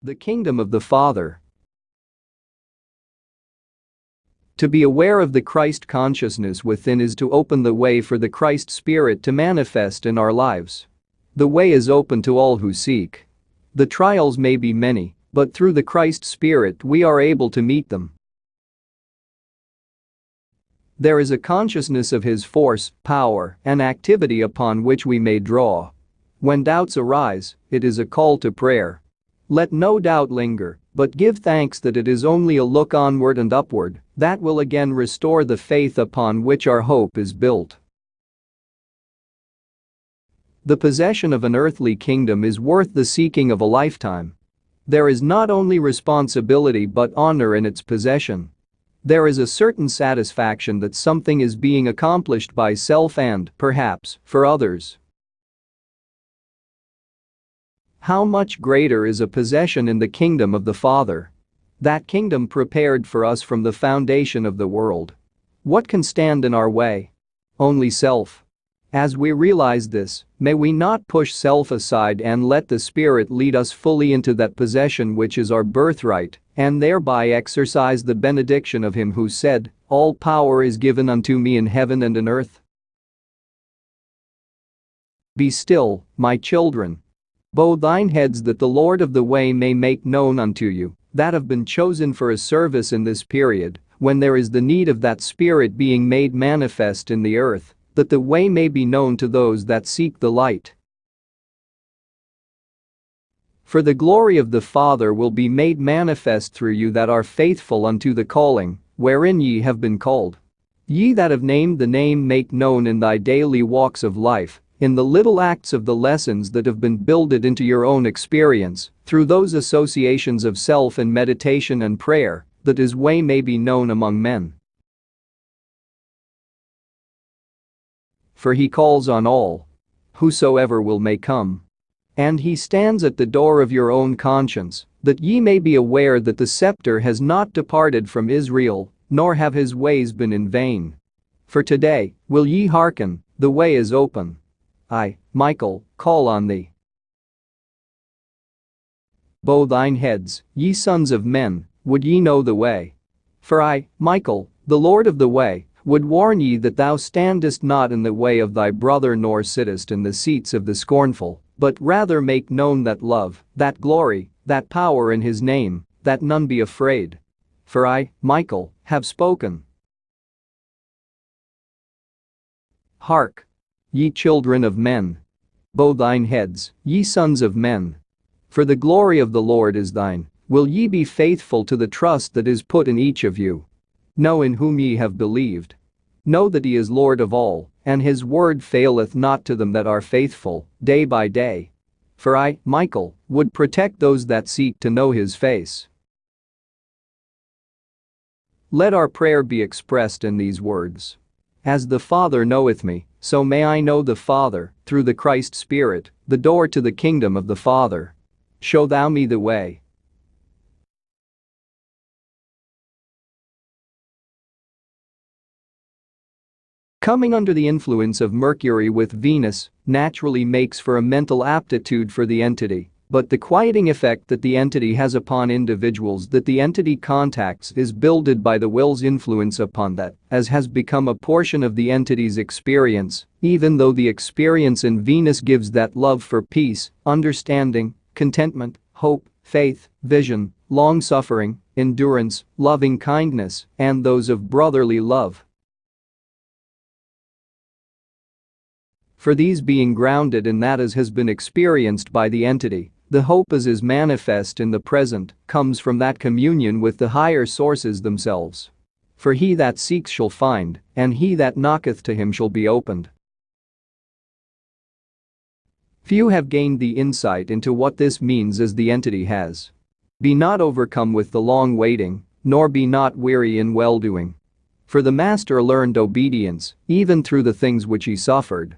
The kingdom of the Father. To be aware of the Christ consciousness within is to open the way for the Christ Spirit to manifest in our lives. The way is open to all who seek. The trials may be many, but through the Christ Spirit we are able to meet them. There is a consciousness of His force, power, and activity upon which we may draw. When doubts arise, it is a call to prayer. Let no doubt linger, but give thanks that it is only a look onward and upward that will again restore the faith upon which our hope is built. The possession of an earthly kingdom is worth the seeking of a lifetime. There is not only responsibility but honor in its possession. There is a certain satisfaction that something is being accomplished by self and, perhaps, for others. How much greater is a possession in the kingdom of the Father? That kingdom prepared for us from the foundation of the world. What can stand in our way? Only self. As we realize this, may we not push self aside and let the Spirit lead us fully into that possession which is our birthright, and thereby exercise the benediction of Him who said, "All power is given unto me in heaven and in earth." Be still, my children. Bow thine heads that the Lord of the way may make known unto you that have been chosen for a service in this period, when there is the need of that Spirit being made manifest in the earth, that the way may be known to those that seek the light. For the glory of the Father will be made manifest through you that are faithful unto the calling, wherein ye have been called. Ye that have named the name make known in thy daily walks of life, in the little acts of the lessons that have been builded into your own experience, through those associations of self and meditation and prayer, that His way may be known among men. For He calls on all. Whosoever will may come. And He stands at the door of your own conscience, that ye may be aware that the scepter has not departed from Israel, nor have His ways been in vain. For today, will ye hearken, the way is open. I, Michael, call on thee. Bow thine heads, ye sons of men, would ye know the way? For I, Michael, the Lord of the way, would warn ye that thou standest not in the way of thy brother nor sittest in the seats of the scornful, but rather make known that love, that glory, that power in His name, that none be afraid. For I, Michael, have spoken. Hark! Ye children of men. Bow thine heads, ye sons of men. For the glory of the Lord is thine, will ye be faithful to the trust that is put in each of you. Know in whom ye have believed. Know that He is Lord of all, and His word faileth not to them that are faithful, day by day. For I, Michael, would protect those that seek to know His face. Let our prayer be expressed in these words. As the Father knoweth me, so may I know the Father, through the Christ Spirit, the door to the kingdom of the Father. Show thou me the way. Coming under the influence of Mercury with Venus naturally makes for a mental aptitude for the entity, but the quieting effect that the entity has upon individuals that the entity contacts is builded by the will's influence upon that, as has become a portion of the entity's experience, even though the experience in Venus gives that love for peace, understanding, contentment, hope, faith, vision, long-suffering, endurance, loving kindness, and those of brotherly love. For these being grounded in that as has been experienced by the entity, the hope as is manifest in the present comes from that communion with the higher sources themselves. For he that seeks shall find, and he that knocketh to him shall be opened. Few have gained the insight into what this means as the entity has. Be not overcome with the long waiting, nor be not weary in well-doing. For the Master learned obedience, even through the things which he suffered.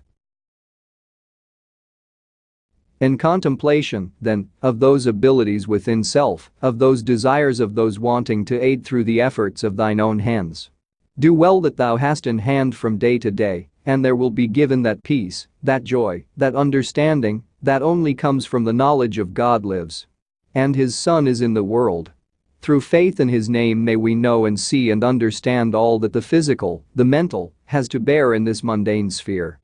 In contemplation, then, of those abilities within self, of those desires of those wanting to aid through the efforts of thine own hands. Do well that thou hast in hand from day to day, and there will be given that peace, that joy, that understanding, that only comes from the knowledge of God lives. And his Son is in the world. Through faith in his name may we know and see and understand all that the physical, the mental, has to bear in this mundane sphere.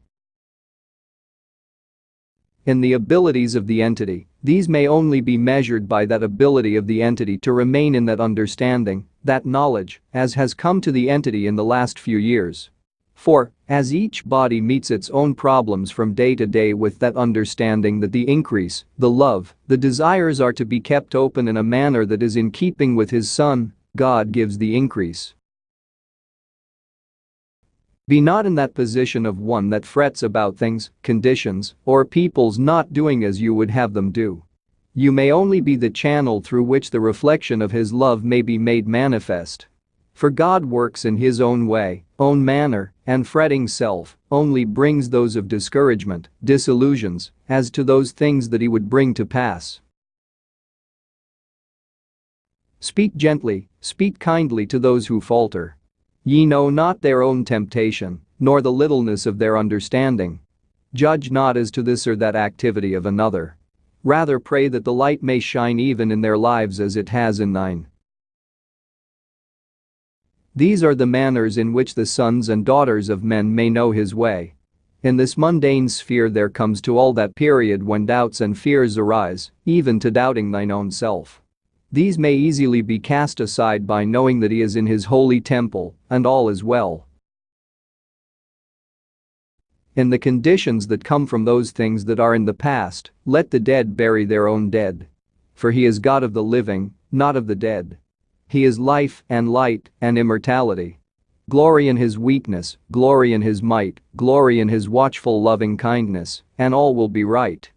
In the abilities of the entity, these may only be measured by that ability of the entity to remain in that understanding, that knowledge, as has come to the entity in the last few years. For, as each body meets its own problems from day to day with that understanding that the increase, the love, the desires are to be kept open in a manner that is in keeping with his Son, God gives the increase. Be not in that position of one that frets about things, conditions, or people's not doing as you would have them do. You may only be the channel through which the reflection of his love may be made manifest. For God works in his own way, own manner, and fretting self only brings those of discouragement, disillusions, as to those things that he would bring to pass. Speak gently, speak kindly to those who falter. Ye know not their own temptation, nor the littleness of their understanding. Judge not as to this or that activity of another. Rather pray that the light may shine even in their lives as it has in thine. These are the manners in which the sons and daughters of men may know his way. In this mundane sphere there comes to all that period when doubts and fears arise, even to doubting thine own self. These may easily be cast aside by knowing that he is in his holy temple, and all is well. In the conditions that come from those things that are in the past, let the dead bury their own dead. For he is God of the living, not of the dead. He is life and light and immortality. Glory in his weakness, glory in his might, glory in his watchful loving kindness, and all will be right.